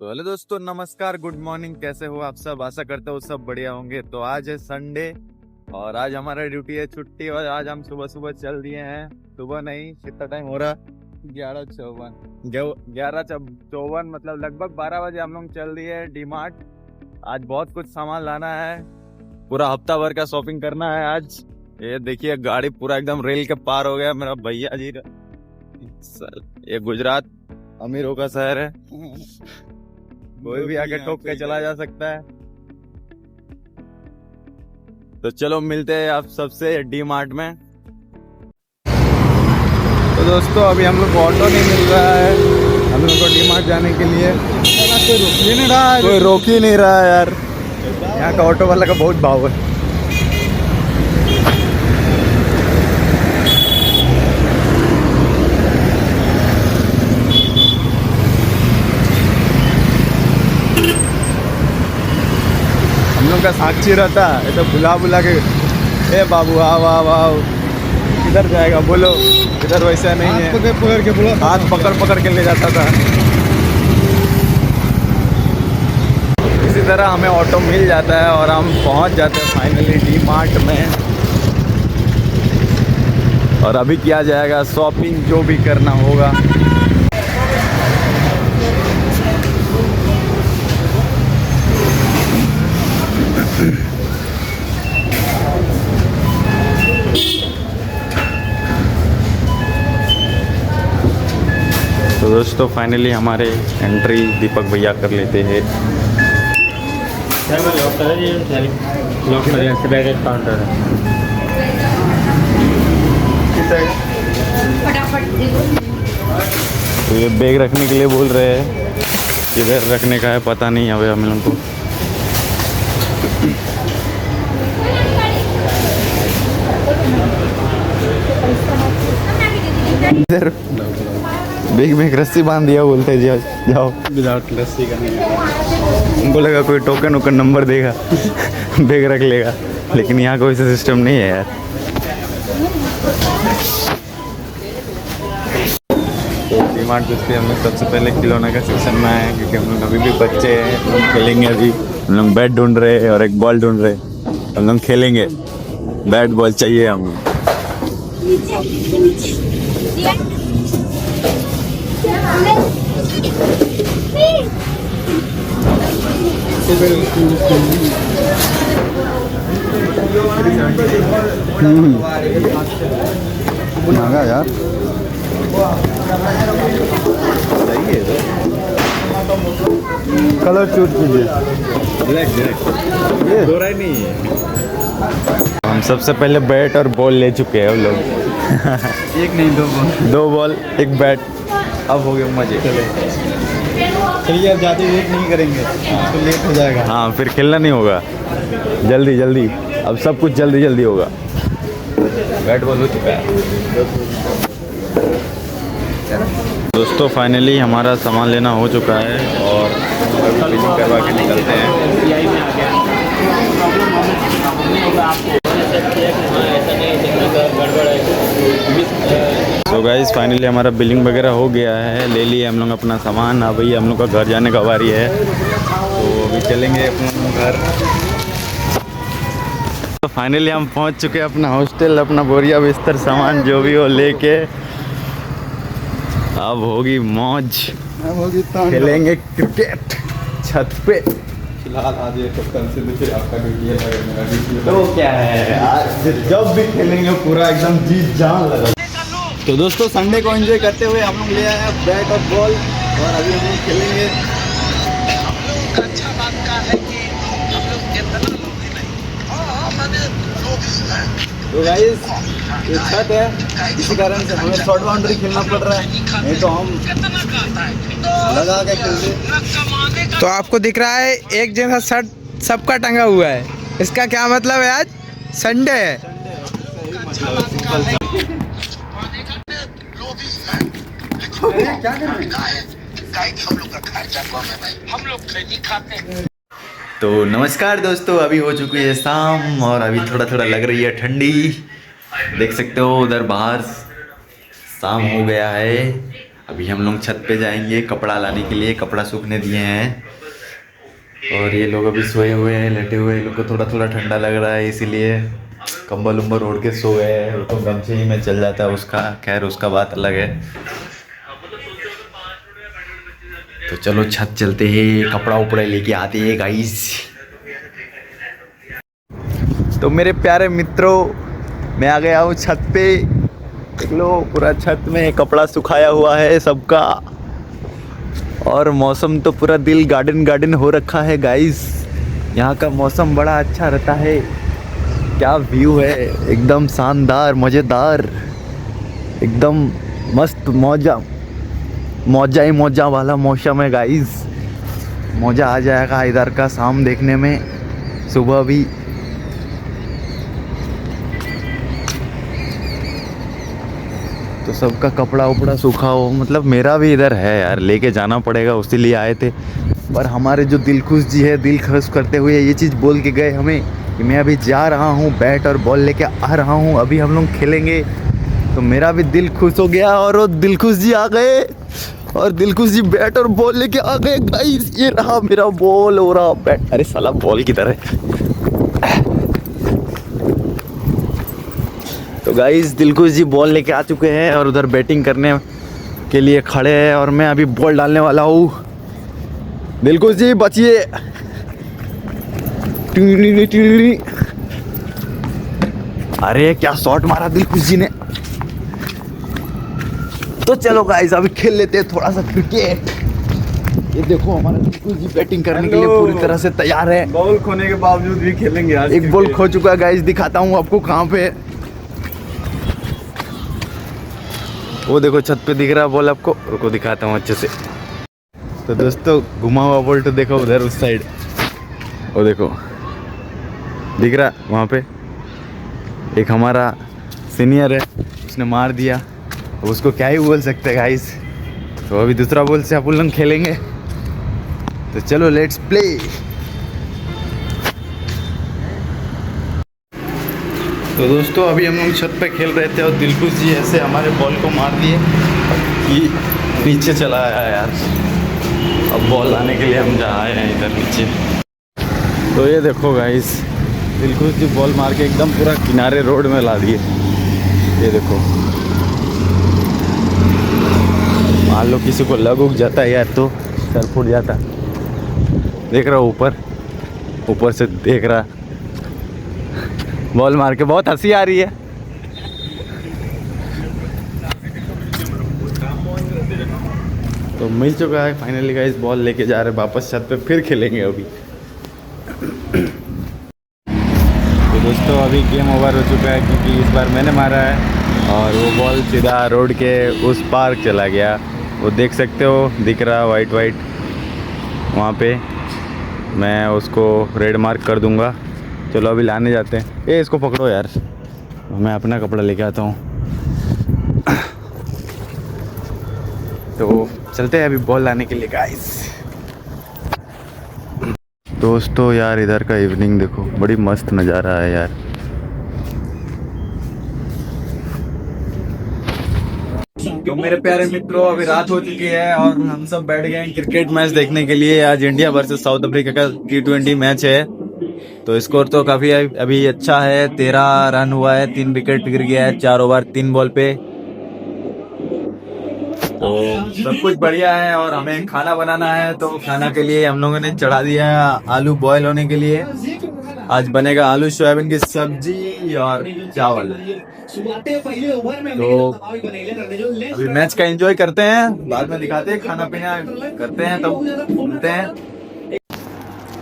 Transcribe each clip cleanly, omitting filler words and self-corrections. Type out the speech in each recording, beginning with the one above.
तो हेलो दोस्तों, नमस्कार, गुड मॉर्निंग। कैसे हो आप सब? आशा करता हूँ सब बढ़िया होंगे। तो आज है संडे और आज हमारा ड्यूटी है छुट्टी और आज हम सुबह सुबह चल दिए हैं। सुबह नहीं, कितना टाइम हो रहा? 11:54 मतलब लगभग 12 बजे हम लोग चल दिए डी मार्ट। आज बहुत कुछ सामान लाना है, पूरा हफ्ता भर का शॉपिंग करना है आज। ये देखिए गाड़ी पूरा एकदम रेल के पार हो गया मेरा भैया जी। ये गुजरात अमीरों का शहर है, कोई भी आके ठोक के चला जा सकता है। तो चलो मिलते हैं आप सबसे डी मार्ट में। तो दोस्तों अभी हम लोग को ऑटो नहीं मिल रहा है हम लोग को डी मार्ट जाने के लिए। कोई रोक ही नहीं रहा है यार। यहाँ का ऑटो वाला का बहुत भाव है। हम लोग का साक्षी रहता है तो बुला बुला के, ए बाबू आओ आओ आओ, किधर जाएगा बोलो। इधर वैसा नहीं है, हाथ पकड़ पकड़ के ले जाता था। इसी तरह हमें ऑटो मिल जाता है और हम पहुंच जाते हैं फाइनली डी मार्ट में। और अभी किया जाएगा शॉपिंग, जो भी करना होगा। तो दोस्तों फाइनली हमारे एंट्री दीपक भैया कर लेते हैं। काउंटर है। तो ये बैग रखने के लिए बोल रहे हैं, किधर रखने का है पता नहीं अभी हम लोग को। इधर बैग में एक रस्सी बांध दिया, बोलते जाओ। विदाउट रस्सी का नहीं। उनको लगा कोई टोकन वोकन नंबर देगा बैग रख लेगा, लेकिन यहाँ कोई सा सिस्टम नहीं है यार। तो डिमांड दोस्ती हम लोग सबसे पहले खिलौना का सेक्शन में आए, क्योंकि हम लोग अभी भी बच्चे हैं, हम लोग खेलेंगे। अभी हम लोग बैट ढूंढ रहे हैं और एक बॉल ढूंढ रहे हैं। हम लोग खेलेंगे, बैट बॉल चाहिए हम लोग। महंगा यार, सही है। कलर चूज कीजिए, ब्लैक ये दो राय नहीं है। हम सबसे पहले बैट और बॉल ले चुके हैं हम लोग एक नहीं, दो बॉल एक बैट। अब हो गए मजे। चलिए अब ज़्यादा वेट नहीं करेंगे तो लेट हो जाएगा। हाँ फिर खेलना नहीं होगा। जल्दी जल्दी, अब सब कुछ जल्दी जल्दी होगा। बैट बॉल हो चुका है। दोस्तों फाइनली हमारा सामान लेना हो चुका है और बिलिंग करवा के निकलते हैं। तो गाइस फाइनली हमारा बिलिंग वगैरह हो गया है, ले लिए हम लोग अपना सामान। अभी हम लोग का घर जाने का बारी है, तो अभी चलेंगे अपना घर। तो फाइनली हम पहुंच चुके हैं अपना हॉस्टल। अपना बोरिया बिस्तर सामान जो भी हो लेके अब होगी मौज, खेलेंगे क्रिकेट छत पे। फिलहाल आज ये कल से मुझे आपका ड्यूटी है, मेरा ड्यूटी है। तो क्या है आज जब भी खेलेंगे पूरा एकदम जीत जान लगा। तो दोस्तों संडे को एंजॉय करते हुए हम लोग ले आए हैं बैट और बॉल और अभी हम लोग खेलेंगे। अच्छा बात का है कि हम लोग इतना लोग ही नहीं, तो गाइस ये छत है, इसी कारण से हमें शॉर्ट बाउंड्री खेलना पड़ रहा है, नहीं तो हम लगा के खेलते। तो आपको दिख रहा है एक जैसा शर्ट सबका टंगा हुआ है, इसका क्या मतलब है? आज संडे है। क्या कर रहे हैं? तो नमस्कार दोस्तों, अभी हो चुकी है शाम और अभी थोड़ा थोड़ा लग रही है ठंडी। देख सकते हो उधर बाहर शाम हो गया है अभी हम लोग छत पे जाएंगे कपड़ा लाने के लिए, कपड़ा सूखने दिए हैं। और ये लोग अभी सोए हुए हैं, लेटे हुए हैं। लोग को थोड़ा थोड़ा ठंडा लग रहा है, इसीलिए कंबल उम्बल ओढ़ के सोए हैं। वो तो गमछे ही में चल जाता है उसका, खैर उसका बात अलग है। तो चलो छत चलते हैं, कपड़ा उपड़ा लेके आते हैं गाइस। तो मेरे प्यारे मित्रों, मैं आ गया हूँ छत पे। देख लो पूरा छत में कपड़ा सुखाया हुआ है सबका। और मौसम तो पूरा दिल गार्डन गार्डन हो रखा है गाइस। यहाँ का मौसम बड़ा अच्छा रहता है। क्या व्यू है, एकदम शानदार मज़ेदार, एकदम मस्त मौजा मौजा ही मौजा वाला मौसम है गाइस। मौजा आ जाएगा इधर का शाम देखने में, सुबह भी। तो सबका कपड़ा उपड़ा सूखा हो, मतलब मेरा भी इधर है यार, लेके जाना पड़ेगा, उसी लिए आए थे। पर हमारे जो दिलखुश जी है, दिल खुश करते हुए ये चीज़ बोल के गए हमें कि मैं अभी जा रहा हूँ, बैट और बॉल लेके आ रहा हूँ, अभी हम लोग खेलेंगे। तो मेरा भी दिल खुश हो गया और वो दिलखुश जी आ गए और दिलखुश जी बैट और बॉल लेके आ गए गाइस। ये रहा मेरा बॉल और रहा बैट। अरे साला बॉल किधर है? तो गाइस दिलखुश जी बॉल लेके आ चुके हैं और उधर बैटिंग करने के लिए खड़े हैं और मैं अभी बॉल डालने वाला हूँ। दिलखुश जी बचिए। अरे क्या शॉट मारा दिलखुश जी ने। तो चलो गाइस अभी खेल लेते हैं थोड़ा सा क्रिकेट। ये देखो हमारा दिलखुश जी बैटिंग करने के लिए पूरी तरह से तैयार है। बॉल खोने के बावजूद भी खेलेंगे आज। एक बॉल खो चुका है गाइस, दिखाता हूँ आपको कहाँ पे। वो देखो छत पे दिख रहा है बॉल आपको, रुको दिखाता हूँ अच्छे से। तो दोस्तों घुमा हुआ बॉल तो देखो उधर उस साइड, वो देखो दिख रहा वहाँ पे। एक हमारा सीनियर है, उसने मार दिया। अब उसको क्या ही बोल सकते हैं गाइस। तो अभी दूसरा बॉल से आप लोग खेलेंगे। तो चलो लेट्स प्ले। तो दोस्तों अभी हम लोग छत पे खेल रहे थे और दिलखुश जी ऐसे हमारे बॉल को मार दिए कि नीचे चला आया यार। अब बॉल लाने के लिए हम जा आए हैं इधर नीचे। तो ये देखो गाइस, दिलखुश जी बॉल मार के एकदम पूरा किनारे रोड में ला दिए। ये देखो, मान लो किसी को लग उग जाता है यार तो सर फूट जाता। देख रहा ऊपर से देख रहा, बॉल मार के बहुत हंसी आ रही है। तो मिल चुका है फाइनली गाइस, बॉल लेके जा रहे वापस छत पे, फिर खेलेंगे अभी। तो दोस्तों अभी गेम ओवर हो चुका है क्योंकि इस बार मैंने मारा है और वो बॉल सीधा रोड के उस पार चला गया। वो देख सकते हो, दिख रहा वाइट वाइट वहाँ पे। मैं उसको रेड मार्क कर दूँगा। चलो अभी लाने जाते हैं। ए इसको पकड़ो यार, मैं अपना कपड़ा लेके आता हूँ। तो चलते हैं अभी बॉल लाने के लिए गाइस। दोस्तों यार इधर का इवनिंग देखो, बड़ी मस्त नज़ारा है यार। तो मेरे प्यारे मित्रों अभी रात हो चुकी है और हम सब बैठ गए हैं क्रिकेट मैच देखने के लिए। आज इंडिया वर्सेस साउथ अफ्रीका का T20 मैच है। तो स्कोर तो काफ़ी अभी अच्छा है, 13 रन हुआ है, 3 विकेट गिर गया है 4 ओवर 3 बॉल पे। तो सब कुछ बढ़िया है और हमें खाना बनाना है। तो खाना के लिए हम लोगों ने चढ़ा दिया है आलू बॉयल होने के लिए। आज बनेगा आलू सोयाबीन की सब्जी और चावल। तो अभी मैच का एंजॉय करते हैं, बाद में दिखाते हैं, खाना पीना करते हैं, तब मिलते हैं।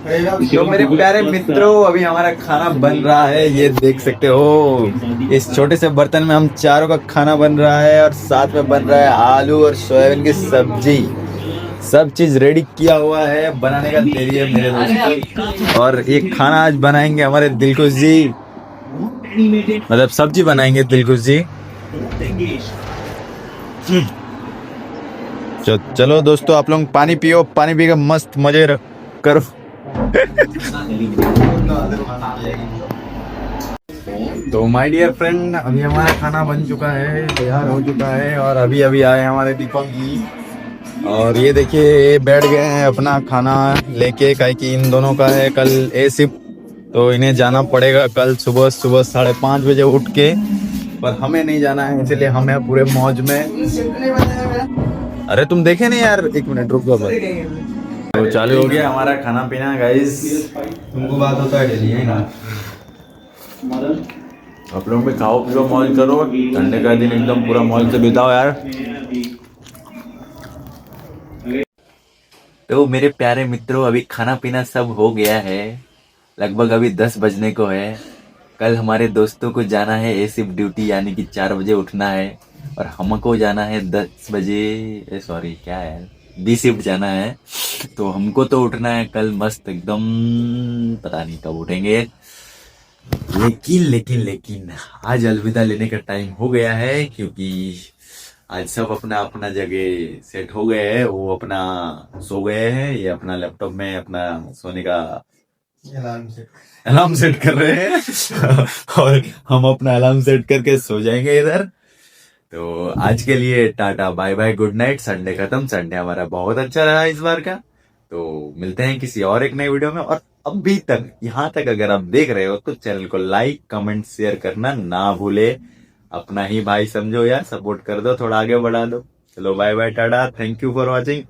तो मेरे प्यारे मित्रों अभी हमारा खाना बन रहा है, ये देख सकते हो। इस छोटे से बर्तन में हम चारों का खाना बन रहा है और साथ में बन रहा है आलू और सोयाबीन की सब्जी। सब चीज रेडी किया हुआ है, बनाने का देरी है मेरे दोस्तों। और एक खाना आज बनाएंगे हमारे दिलखुश जी, मतलब सब्जी बनाएंगे दिलखुश जी। चलो दोस्तों आप लोग पानी पियो, पानी पी के मस्त मजे करो। तो माय डियर फ्रेंड, अभी हमारा खाना बन चुका है, तैयार हो चुका है और अभी अभी आए हमारे दीपक जी। और ये देखिए बैठ गए हैं अपना खाना लेके, काहे कि इन दोनों का है कल ए शिफ्ट, तो इन्हें जाना पड़ेगा कल सुबह 5:30 बजे उठ के। पर हमें नहीं जाना है, इसलिए हम हैं पूरे मौज में। अरे तुम देखे नहीं यार, एक मिनट रुक दो। तो चालू हो गया हमारा खाना पीना गाइस। तुमको बात होता है डेली है ना, आप लोग भी खाओ पियो मौज करो, ठंडे का दिन एकदम पूरा मौज से बिताओ यार। तो मेरे प्यारे मित्रों, अभी खाना पीना सब हो गया है, लगभग अभी 10 बजने को है। कल हमारे दोस्तों को जाना है ए शिफ्ट ड्यूटी, यानी कि 4 बजे उठना है, और हमको जाना है 10 बजे, सॉरी क्या है, बी शिफ्ट जाना है। तो हमको तो उठना है कल मस्त एकदम, पता नहीं कब उठेंगे। लेकिन आज अलविदा लेने का टाइम हो गया है, क्योंकि आज सब अपना अपना जगह सेट हो गए हैं, वो अपना सो गए हैं, ये अपना लैपटॉप में अपना सोने का अलार्म सेट कर रहे हैं और हम अपना अलार्म सेट करके सो जाएंगे इधर। तो आज के लिए tata bye bye good night. Sunday खत्म, संडे हमारा बहुत अच्छा रहा इस बार का। तो मिलते हैं किसी और एक नए वीडियो में। और अभी तक यहाँ तक अगर आप देख रहे हो तो चैनल को लाइक कमेंट शेयर करना ना भूले। अपना ही भाई समझो यार, सपोर्ट कर दो, थोड़ा आगे बढ़ा दो। चलो bye bye tata, thank you for watching.